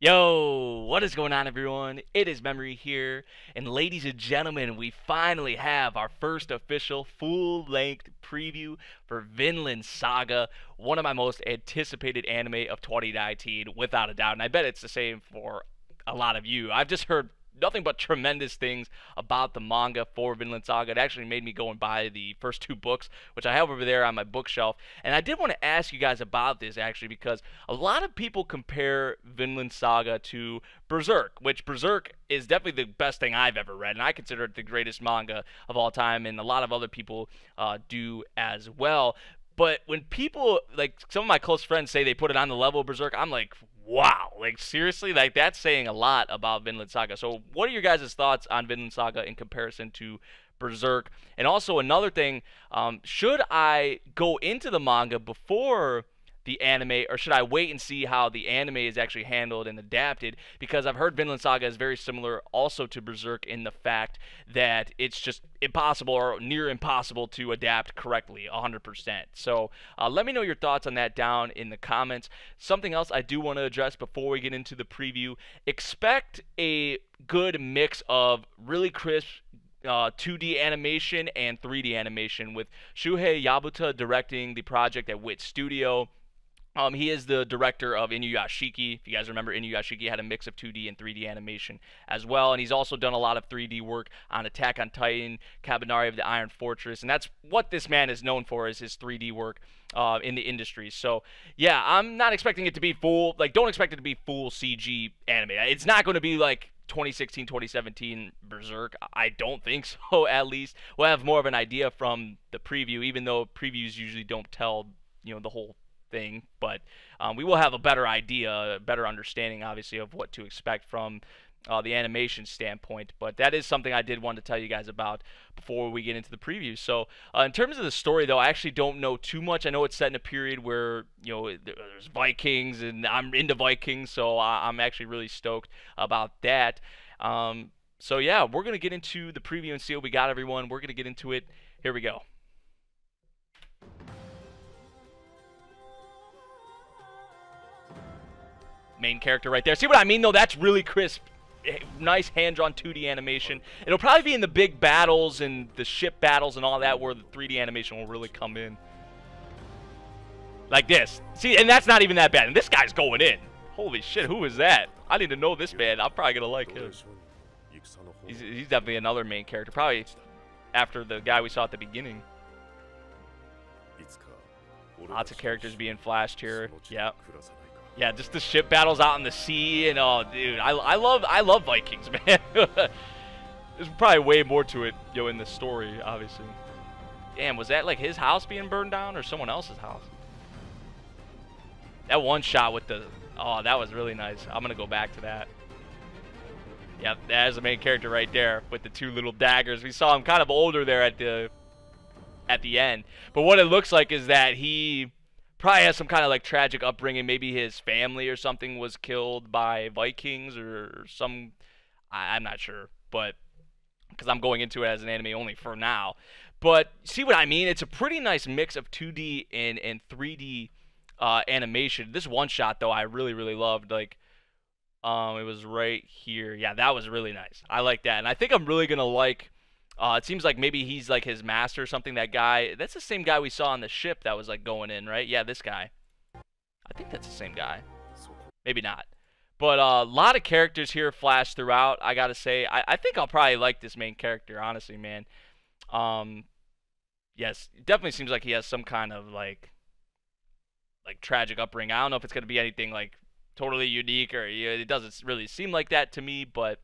Yo, what is going on, everyone? It is Memory here, and ladies and gentlemen, we finally have our first official full-length preview for Vinland Saga, one of my most anticipated anime of 2019, without a doubt, and I bet it's the same for a lot of you. I've just heard nothing but tremendous things about the manga for Vinland Saga. It actually made me go and buy the first two books, which I have over there on my bookshelf. And I did want to ask you guys about this actually, because a lot of people compare Vinland Saga to Berserk, which Berserk is definitely the best thing I've ever read, and I consider it the greatest manga of all time, and a lot of other people do as well. But when people, like some of my close friends, say they put it on the level of Berserk, I'm like, wow, like seriously, like that's saying a lot about Vinland Saga. So, what are your guys' thoughts on Vinland Saga in comparison to Berserk? And also another thing, should I go into the manga before the anime, or should I wait and see how the anime is actually handled and adapted? Because I've heard Vinland Saga is very similar also to Berserk in the fact that it's just impossible or near impossible to adapt correctly 100%. So let me know your thoughts on that down in the comments. Something else I do want to address before we get into the preview: expect a good mix of really crisp 2D animation and 3D animation, with Shuhei Yabuta directing the project at Wit Studio. He is the director of Inuyashiki. If you guys remember, Inuyashiki had a mix of 2D and 3D animation as well, and he's also done a lot of 3D work on Attack on Titan, Kabaneri of the Iron Fortress, and that's what this man is known for, is his 3D work in the industry. So yeah, I'm not expecting it to be full, like, don't expect it to be full CG anime. It's not going to be like 2016, 2017 Berserk. I don't think so, at least. We'll have more of an idea from the preview, even though previews usually don't tell, the whole thing, but we will have a better idea, a better understanding, obviously, of what to expect from the animation standpoint. But that is something I did want to tell you guys about before we get into the preview. So in terms of the story, though, I actually don't know too much. I know it's set in a period where there's Vikings, and I'm into Vikings, so I'm actually really stoked about that. So yeah, we're gonna get into the preview and see what we got, everyone. We're gonna get into it. Here we go. Main character right there. See what I mean, though? That's really crisp. Nice hand-drawn 2D animation. It'll probably be in the big battles and the ship battles and all that where the 3D animation will really come in. Like this. See, and that's not even that bad. And this guy's going in. Holy shit, who is that? I need to know this man. I'm probably going to like him. He's definitely another main character. Probably after the guy we saw at the beginning. Lots of characters being flashed here. Yeah. Yeah, just the ship battles out in the sea, and oh, dude, I love Vikings, man. There's probably way more to it, in the story, obviously. Damn, was that like his house being burned down or someone else's house? That one shot with the, oh, that was really nice. I'm gonna go back to that. Yep, there's the main character right there with the two little daggers. We saw him kind of older there at the end, but what it looks like is that he probably has some kind of like tragic upbringing. Maybe his family or something was killed by Vikings or some, I'm not sure, but because I'm going into it as an anime only for now. But see what I mean? It's a pretty nice mix of 2D and 3D animation. This one shot, though, I really, really loved. Like, it was right here. Yeah, that was really nice. I like that. And I think I'm really going to like, it seems like maybe he's like his master or something, that guy. That's the same guy we saw on the ship that was like going in, right? Yeah, this guy. I think that's the same guy. Maybe not. But a lot of characters here flash throughout, I gotta say. I think I'll probably like this main character, honestly, man. Yes, it definitely seems like he has some kind of like tragic upbringing. I don't know if it's gonna be anything like totally unique, or it doesn't really seem like that to me, but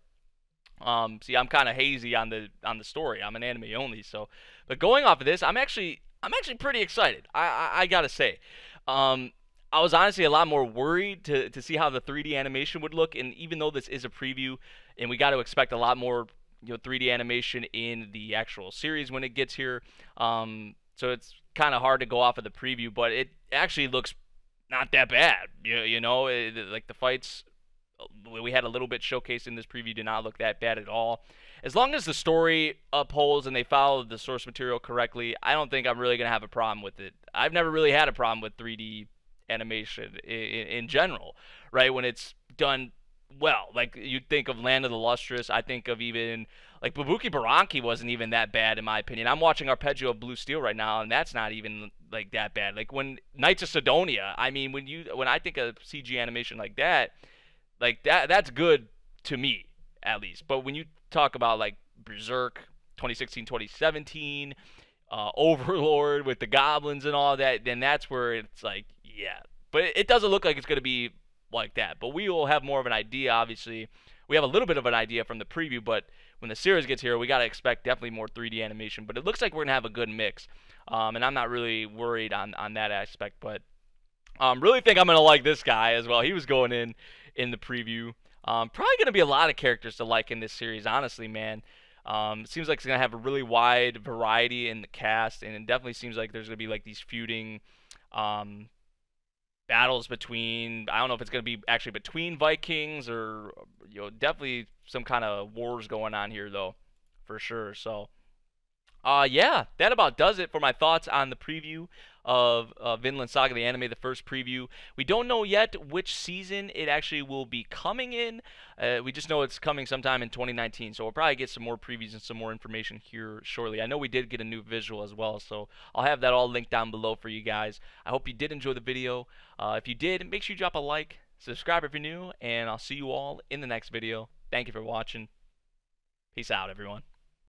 see, I'm kind of hazy on the story. I'm an anime only, so. But going off of this, I'm actually pretty excited. I gotta say, I was honestly a lot more worried to see how the 3D animation would look, and even though this is a preview, and we got to expect a lot more 3D animation in the actual series when it gets here, so it's kind of hard to go off of the preview, but it actually looks not that bad. Like the fights we had a little bit showcased in this preview did not look that bad at all. As long as the story upholds and they follow the source material correctly, I don't think I'm really going to have a problem with it. I've never really had a problem with 3D animation in general, right? When it's done well. Like you think of Land of the Lustrous, I think of even like Babuki Baranki wasn't even that bad in my opinion. I'm watching Arpeggio of Blue Steel right now, and that's not even like that bad. Like when Knights of Sidonia, I mean, when I think of CG animation like that's good to me at least. But when you talk about like Berserk 2016, 2017, Overlord with the goblins and all that, then that's where it's like, yeah. But it doesn't look like it's going to be like that. But we will have more of an idea, obviously. We have a little bit of an idea from the preview, but when the series gets here, we got to expect definitely more 3D animation. But it looks like we're going to have a good mix. And I'm not really worried on that aspect. But really think I'm going to like this guy as well. He was going in the preview. Probably going to be a lot of characters to like in this series, honestly, man. Seems like it's going to have a really wide variety in the cast, and it definitely seems like there's going to be like these feuding um, battles between, I don't know if it's going to be actually between Vikings or, definitely some kind of wars going on here, though, for sure. So, yeah, that about does it for my thoughts on the preview of Vinland Saga, the anime, the first preview. We don't know yet which season it actually will be coming in. We just know it's coming sometime in 2019, so we'll probably get some more previews and some more information here shortly. I know we did get a new visual as well, so I'll have that all linked down below for you guys. I hope you did enjoy the video. If you did, make sure you drop a like, subscribe if you're new, and I'll see you all in the next video. Thank you for watching. Peace out, everyone.